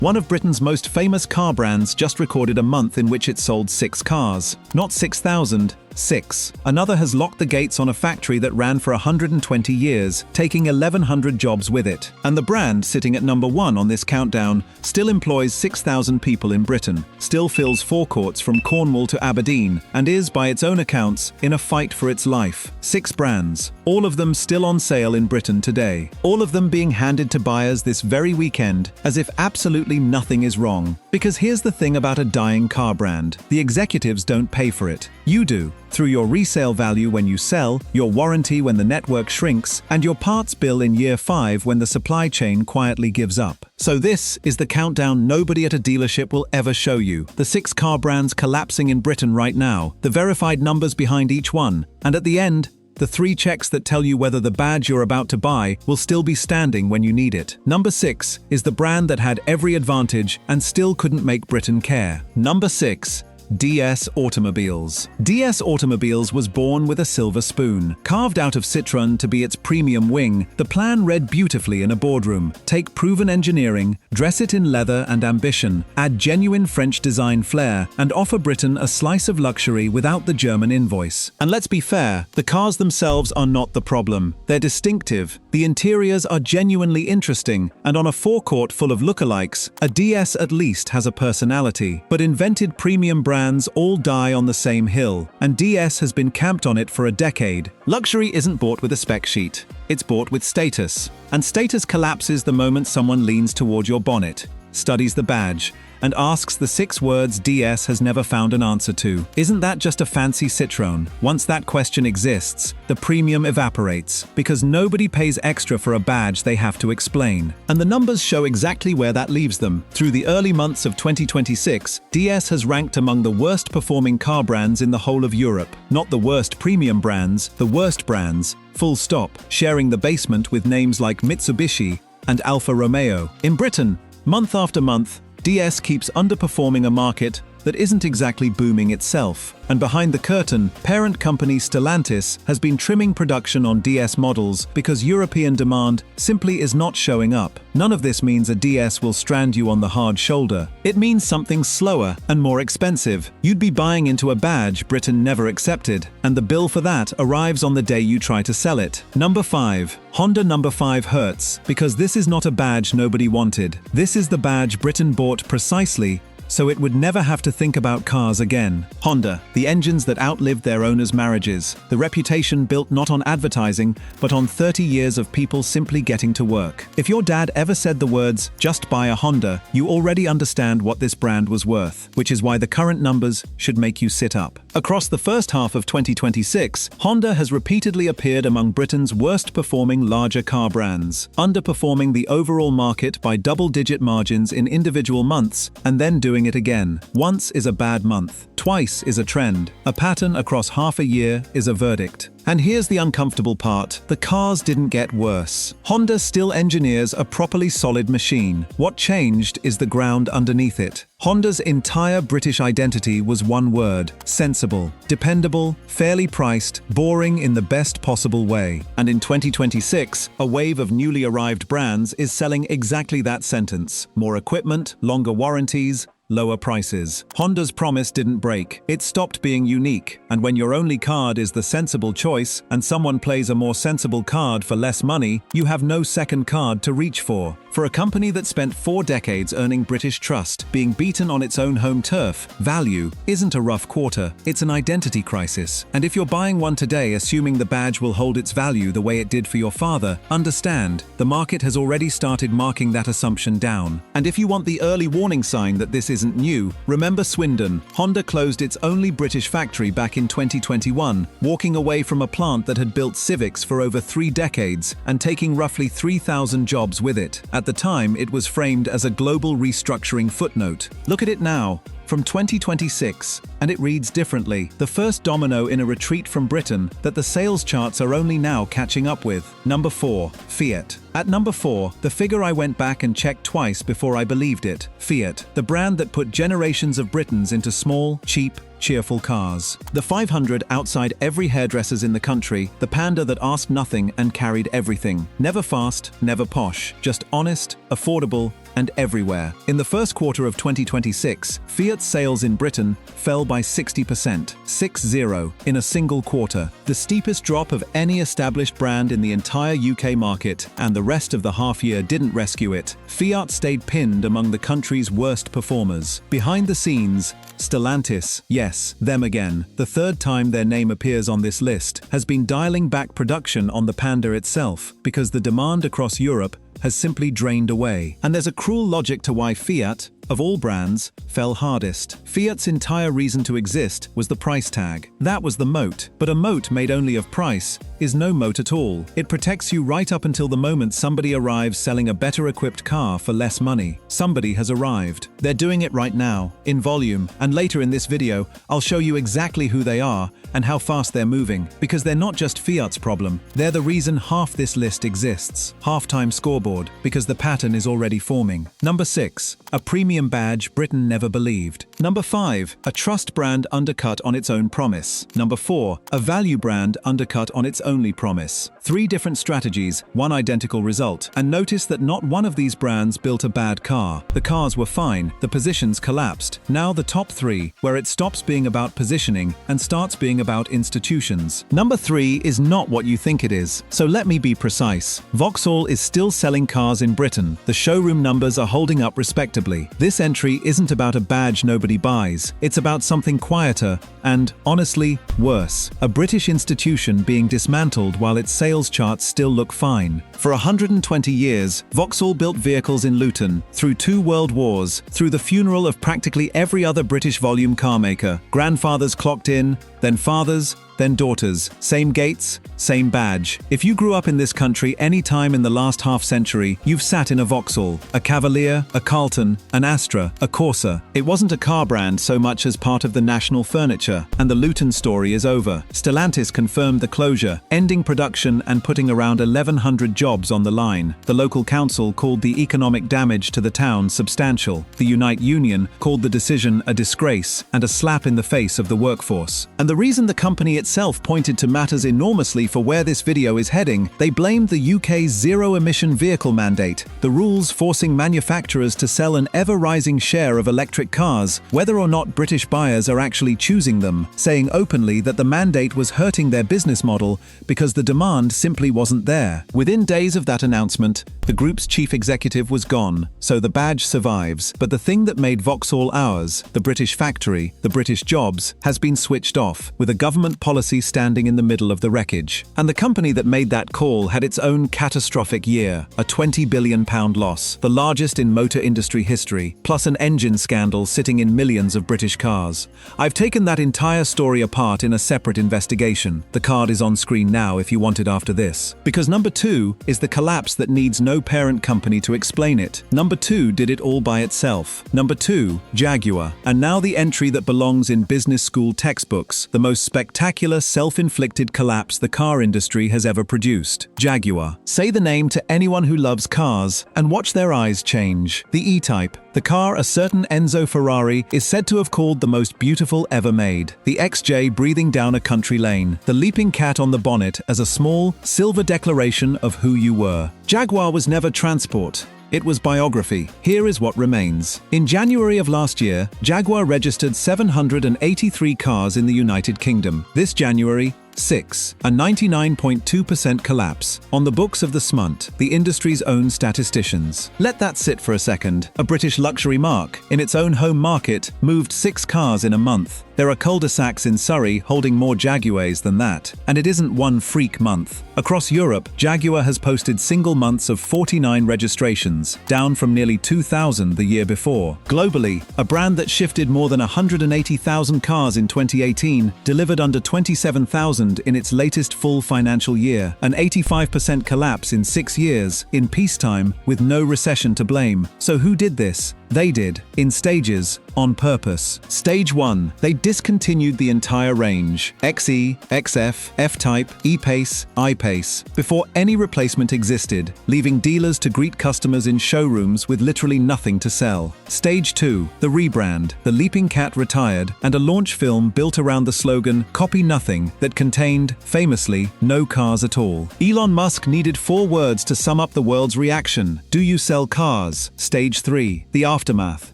One of Britain's most famous car brands just recorded a month in which it sold 6 cars. Not 6,000, 6. Another has locked the gates on a factory that ran for 120 years, taking 1,100 jobs with it. And the brand, sitting at number 1 on this countdown, still employs 6,000 people in Britain, still fills forecourts from Cornwall to Aberdeen, and is, by its own accounts, in a fight for its life. 6 brands, all of them still on sale in Britain today. All of them being handed to buyers this very weekend, as if absolutely nothing is wrong. Because here's the thing about a dying car brand: the executives don't pay for it. You do. Through your resale value when you sell, your warranty when the network shrinks, and your parts bill in year 5 when the supply chain quietly gives up. So this is the countdown nobody at a dealership will ever show you. The 6 car brands collapsing in Britain right now, the verified numbers behind each one, and at the end, the 3 checks that tell you whether the badge you're about to buy will still be standing when you need it. Number 6 is the brand that had every advantage and still couldn't make Britain care. Number 6. DS Automobiles. DS Automobiles was born with a silver spoon. Carved out of Citroën to be its premium wing, the plan read beautifully in a boardroom. Take proven engineering, dress it in leather and ambition, add genuine French design flair, and offer Britain a slice of luxury without the German invoice. And let's be fair, the cars themselves are not the problem. They're distinctive, the interiors are genuinely interesting, and on a forecourt full of lookalikes, a DS at least has a personality. But invented premium brands all die on the same hill, and DS has been camped on it for a decade. Luxury isn't bought with a spec sheet, it's bought with status. And status collapses the moment someone leans toward your bonnet, studies the badge, and asks the 6 words DS has never found an answer to. Isn't that just a fancy Citroën? Once that question exists, the premium evaporates, because nobody pays extra for a badge they have to explain. And the numbers show exactly where that leaves them. Through the early months of 2026, DS has ranked among the worst performing car brands in the whole of Europe. Not the worst premium brands, the worst brands, full stop, sharing the basement with names like Mitsubishi and Alfa Romeo. In Britain, month after month, DS keeps underperforming a market that isn't exactly booming itself. And behind the curtain, parent company Stellantis has been trimming production on DS models because European demand simply is not showing up. None of this means a DS will strand you on the hard shoulder. It means something slower and more expensive. You'd be buying into a badge Britain never accepted, and the bill for that arrives on the day you try to sell it. Number 5. Honda Number 5 hurts, because this is not a badge nobody wanted. This is the badge Britain bought precisely so it would never have to think about cars again. Honda, the engines that outlived their owners' marriages, the reputation built not on advertising, but on 30 years of people simply getting to work. If your dad ever said the words, "just buy a Honda," you already understand what this brand was worth, which is why the current numbers should make you sit up. Across the first half of 2026, Honda has repeatedly appeared among Britain's worst-performing larger car brands, underperforming the overall market by double-digit margins in individual months, and then doing it again. Once is a bad month. Twice is a trend. A pattern across half a year is a verdict. And here's the uncomfortable part. The cars didn't get worse. Honda still engineers a properly solid machine. What changed is the ground underneath it. Honda's entire British identity was one word: sensible, dependable, fairly priced, boring in the best possible way. And in 2026, a wave of newly arrived brands is selling exactly that sentence. More equipment, longer warranties, lower prices. Honda's promise didn't break. It stopped being unique. And when your only card is the sensible choice, and someone plays a more sensible card for less money, you have no second card to reach for. For a company that spent 4 decades earning British trust, being beaten on its own home turf, value isn't a rough quarter, it's an identity crisis. And if you're buying one today assuming the badge will hold its value the way it did for your father, understand, the market has already started marking that assumption down. And if you want the early warning sign that this isn't new, remember Swindon. Honda closed its only British factory back in 2021, walking away from a plant that had built Civics for over 3 decades and taking roughly 3,000 jobs with it. At the time, it was framed as a global restructuring footnote. Look at it now, from 2026, and it reads differently. The first domino in a retreat from Britain that the sales charts are only now catching up with. Number 4. Fiat. At number 4, the figure I went back and checked twice before I believed it. Fiat, the brand that put generations of Britons into small, cheap, cheerful cars. The 500 outside every hairdresser's in the country, the panda that asked nothing and carried everything. Never fast, never posh, just honest, affordable, and everywhere. In the first quarter of 2026, Fiat sales in Britain fell by 60%, 6-0, in a single quarter, the steepest drop of any established brand in the entire UK market, and the rest of the half-year didn't rescue it. Fiat stayed pinned among the country's worst performers. Behind the scenes, Stellantis, yes, them again, the third time their name appears on this list, has been dialing back production on the Panda itself, because the demand across Europe has simply drained away. And there's a cruel logic to why Fiat, of all brands, fell hardest. Fiat's entire reason to exist was the price tag. That was the moat. But a moat made only of price is no moat at all. It protects you right up until the moment somebody arrives selling a better equipped car for less money. Somebody has arrived. They're doing it right now, in volume, and later in this video, I'll show you exactly who they are and how fast they're moving, because they're not just Fiat's problem. They're the reason half this list exists. Halftime scoreboard, because the pattern is already forming. Number 6, a premium badge Britain never believed. Number 5, a trust brand undercut on its own promise. Number 4, a value brand undercut on its only promise. 3 different strategies, one identical result. And notice that not one of these brands built a bad car. The cars were fine, the positions collapsed. Now the top 3, where it stops being about positioning and starts being about institutions. Number 3 is not what you think it is. So let me be precise. Vauxhall is still selling cars in Britain. The showroom numbers are holding up respectably. This entry isn't about a badge nobody buys. It's about something quieter and, honestly, worse. A British institution being dismantled while its sales charts still look fine. For 120 years, Vauxhall built vehicles in Luton, through 2 world wars, through the funeral of practically every other British volume car maker. Grandfathers clocked in, then fathers, then daughters. Same gates, same badge. If you grew up in this country any time in the last half-century, you've sat in a Vauxhall, a Cavalier, a Carlton, an Astra, a Corsa. It wasn't a car brand so much as part of the national furniture, and the Luton story is over. Stellantis confirmed the closure, ending production and putting around 1,100 jobs on the line. The local council called the economic damage to the town substantial. The Unite Union called the decision a disgrace and a slap in the face of the workforce. And the reason the company itself pointed to matters enormously for where this video is heading, they blamed the UK's zero-emission vehicle mandate, the rules forcing manufacturers to sell an ever-rising share of electric cars, whether or not British buyers are actually choosing them, saying openly that the mandate was hurting their business model because the demand simply wasn't there. Within days of that announcement, the group's chief executive was gone, so the badge survives, but the thing that made Vauxhall ours, the British factory, the British jobs, has been switched off, with a government policy standing in the middle of the wreckage. And the company that made that call had its own catastrophic year, a £20 billion loss, the largest in motor industry history, plus an engine scandal sitting in millions of British cars. I've taken that entire story apart in a separate investigation. The card is on screen now if you want it after this. Because number 2 is the collapse that needs no parent company to explain it. Number 2 did it all by itself. Number 2, Jaguar. And now the entry that belongs in business school textbooks, the most spectacular self-inflicted collapse the car industry has ever produced. Jaguar. Say the name to anyone who loves cars, and watch their eyes change. The E-Type. The car a certain Enzo Ferrari is said to have called the most beautiful ever made. The XJ breathing down a country lane. The leaping cat on the bonnet as a small, silver declaration of who you were. Jaguar was never transport. It was biography. Here is what remains. In January of last year, Jaguar registered 783 cars in the United Kingdom. This January, 6, a 99.2% collapse, on the books of the SMMT, the industry's own statisticians. Let that sit for a second. A British luxury marque, in its own home market, moved 6 cars in a month. There are cul-de-sacs in Surrey holding more Jaguars than that. And it isn't one freak month. Across Europe, Jaguar has posted single months of 49 registrations, down from nearly 2,000 the year before. Globally, a brand that shifted more than 180,000 cars in 2018 delivered under 27,000 in its latest full financial year, an 85% collapse in 6 years, in peacetime, with no recession to blame. So who did this? They did, in stages, on purpose. Stage 1, they discontinued the entire range, XE, XF, F-Type, E-Pace, I-Pace, before any replacement existed, leaving dealers to greet customers in showrooms with literally nothing to sell. Stage 2, the rebrand, the Leaping Cat retired, and a launch film built around the slogan, "Copy Nothing," that contained, famously, no cars at all. Elon Musk needed 4 words to sum up the world's reaction. Do you sell cars? Stage 3, the aftermath,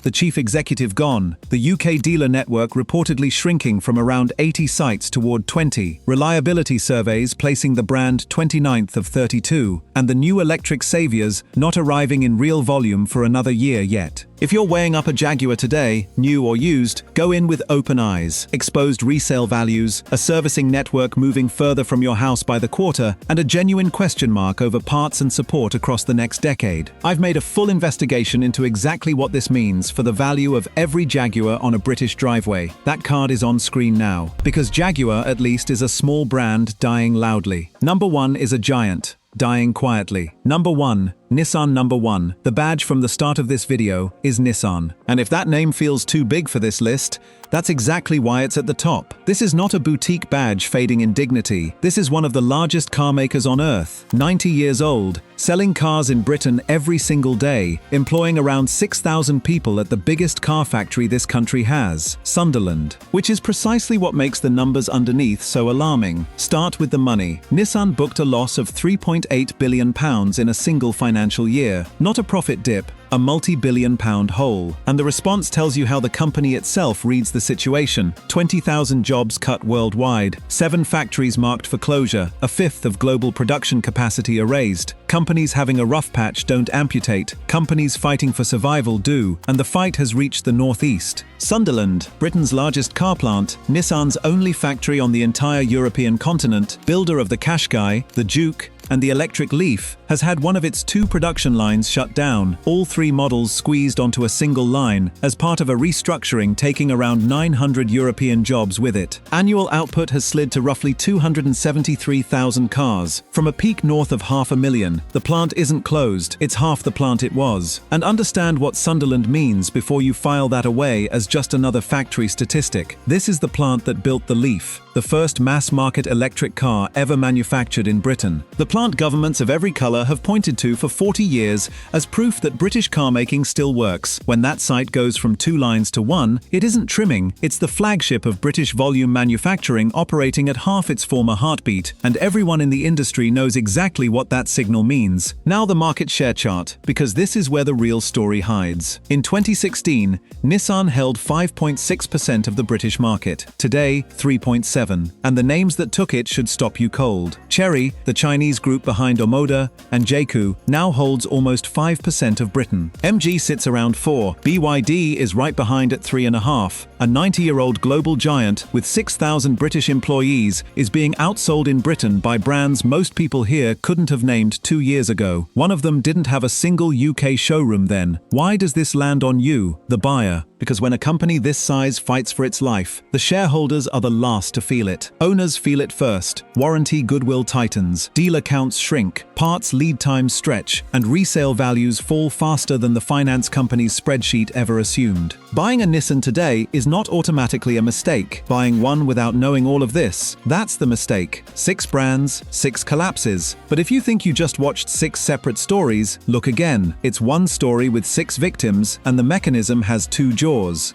the chief executive gone, the UK dealer network reportedly shrinking from around 80 sites toward 20, reliability surveys placing the brand 29th of 32, and the new electric saviors not arriving in real volume for another year yet. If you're weighing up a Jaguar today, new or used, go in with open eyes. Exposed resale values, a servicing network moving further from your house by the quarter, and a genuine question mark over parts and support across the next decade. I've made a full investigation into exactly what this means for the value of every Jaguar on a British driveway. That card is on screen now. Because Jaguar, at least, is a small brand dying loudly. Number 1 is a giant, dying quietly. Number 1, Nissan. Number 1, the badge from the start of this video, is Nissan. And if that name feels too big for this list, that's exactly why it's at the top. This is not a boutique badge fading in dignity. This is one of the largest car makers on earth, 90 years old, selling cars in Britain every single day, employing around 6,000 people at the biggest car factory this country has, Sunderland, which is precisely what makes the numbers underneath so alarming. Start with the money. Nissan booked a loss of £3.8 billion in a single financial year, not a profit dip, a multi-billion-pound hole. And the response tells you how the company itself reads the situation. 20,000 jobs cut worldwide, 7 factories marked for closure, a fifth of global production capacity erased. Companies having a rough patch don't amputate, companies fighting for survival do, and the fight has reached the northeast. Sunderland, Britain's largest car plant, Nissan's only factory on the entire European continent, builder of the Qashqai, the Juke, and the electric Leaf, has had one of its 2 production lines shut down, all 3 models squeezed onto a single line, as part of a restructuring taking around 900 European jobs with it. Annual output has slid to roughly 273,000 cars, from a peak north of 500,000. The plant isn't closed, it's half the plant it was. And understand what Sunderland means before you file that away as just another factory statistic. This is the plant that built the Leaf, the first mass-market electric car ever manufactured in Britain. The plant governments of every colour have pointed to for 40 years as proof that British car making still works. When that site goes from 2 lines to 1, it isn't trimming, it's the flagship of British volume manufacturing operating at half its former heartbeat, and everyone in the industry knows exactly what that signal means. Now the market share chart, because this is where the real story hides. In 2016, Nissan held 5.6% of the British market. Today, 3.7%. And the names that took it should stop you cold. Chery, the Chinese group behind Omoda, and Jaguar, now holds almost 5% of Britain. MG sits around 4%. BYD is right behind at 3.5%. A 90-year-old global giant with 6,000 British employees is being outsold in Britain by brands most people here couldn't have named 2 years ago. One of them didn't have a single UK showroom then. Why does this land on you, the buyer? Because when a company this size fights for its life, the shareholders are the last to feel it. Owners feel it first. Warranty goodwill tightens, dealer counts shrink, parts lead times stretch, and resale values fall faster than the finance company's spreadsheet ever assumed. Buying a Nissan today is not automatically a mistake. Buying one without knowing all of this, that's the mistake. 6 brands, 6 collapses. But if you think you just watched 6 separate stories, look again. It's one story with 6 victims, and the mechanism has 2 jaws.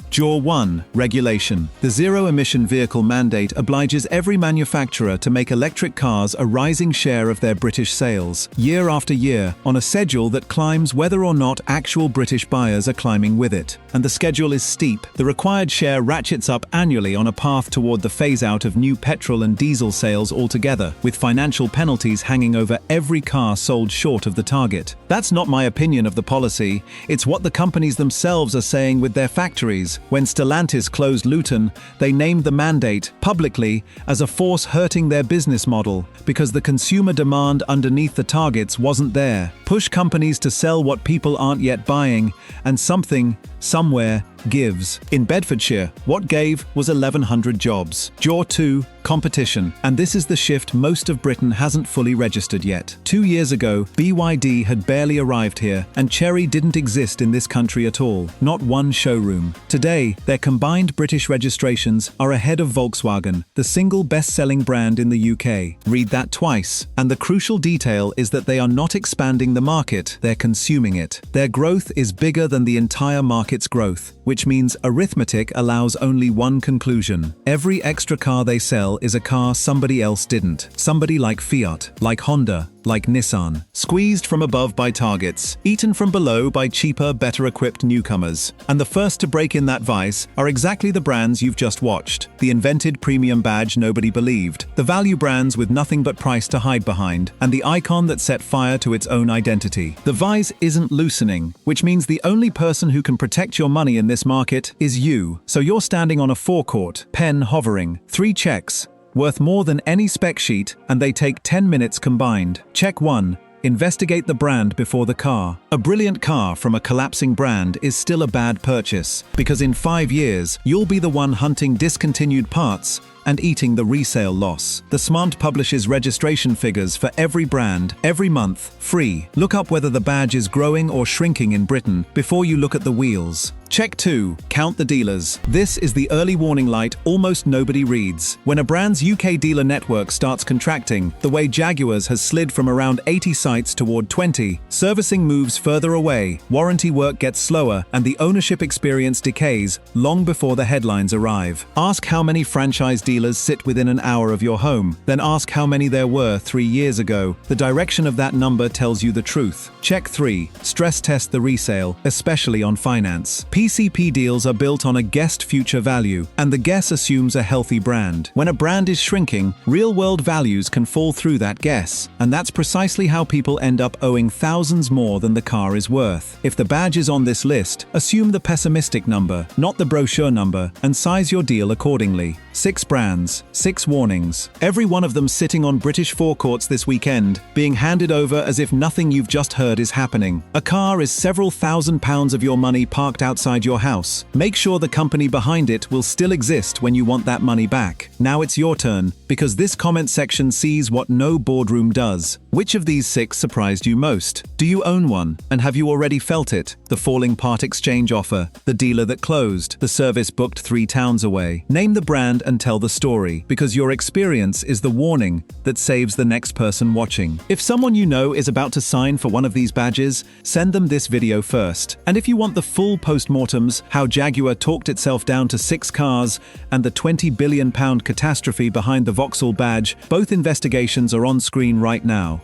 Jaw 1, regulation. The zero-emission vehicle mandate obliges every manufacturer to make electric cars a rising share of their British sales, year after year, on a schedule that climbs whether or not actual British buyers are climbing with it. And the schedule is steep. The required share ratchets up annually on a path toward the phase-out of new petrol and diesel sales altogether, with financial penalties hanging over every car sold short of the target. That's not my opinion of the policy, it's what the companies themselves are saying with their factories. When Stellantis closed Luton, they named the mandate, publicly, as a force hurting their business model, because the consumer demand underneath the targets wasn't there. Push companies to sell what people aren't yet buying, and something somewhere, gives. In Bedfordshire, what gave was 1,100 jobs. Jaguar 2, competition. And this is the shift most of Britain hasn't fully registered yet. 2 years ago, BYD had barely arrived here, and Chery didn't exist in this country at all. Not one showroom. Today, their combined British registrations are ahead of Volkswagen, the single best-selling brand in the UK. Read that twice. And the crucial detail is that they are not expanding the market, they're consuming it. Their growth is bigger than the entire market's growth, which means arithmetic allows only one conclusion. Every extra car they sell is a car somebody else didn't. Somebody like Fiat, like Honda, like Nissan. Squeezed from above by targets, eaten from below by cheaper, better-equipped newcomers. And the first to break in that vice are exactly the brands you've just watched. The invented premium badge nobody believed, the value brands with nothing but price to hide behind, and the icon that set fire to its own identity. The vise isn't loosening, which means the only person who can protect your money in this market is you. So you're standing on a forecourt, pen hovering, 3 checks, worth more than any spec sheet, and they take 10 minutes combined. Check 1. Investigate the brand before the car. A brilliant car from a collapsing brand is still a bad purchase, because in 5 years, you'll be the one hunting discontinued parts and eating the resale loss. The SMMT publishes registration figures for every brand, every month, free. Look up whether the badge is growing or shrinking in Britain before you look at the wheels. Check 2. Count the dealers. This is the early warning light almost nobody reads. When a brand's UK dealer network starts contracting, the way Jaguar's has slid from around 80 sites toward 20, servicing moves further away, warranty work gets slower, and the ownership experience decays long before the headlines arrive. Ask how many franchise dealers sit within an hour of your home, then ask how many there were 3 years ago. The direction of that number tells you the truth. Check 3. Stress test the resale, especially on finance. PCP deals are built on a guessed future value, and the guess assumes a healthy brand. When a brand is shrinking, real-world values can fall through that guess, and that's precisely how people end up owing thousands more than the car is worth. If the badge is on this list, assume the pessimistic number, not the brochure number, and size your deal accordingly. 6 brands, 6 warnings. Every one of them sitting on British forecourts this weekend, being handed over as if nothing you've just heard is happening. A car is several £1,000s of your money parked outside your house. Make sure the company behind it will still exist when you want that money back. Now it's your turn, because this comment section sees what no boardroom does. Which of these 6 surprised you most? Do you own one? And have you already felt it? The falling part exchange offer, the dealer that closed, the service booked 3 towns away. Name the brand and tell the story, because your experience is the warning that saves the next person watching. If someone you know is about to sign for one of these badges, send them this video first. And if you want the full post-mortems, how Jaguar talked itself down to 6 cars, and the £20 billion catastrophe behind the Vauxhall badge, both investigations are on screen right now.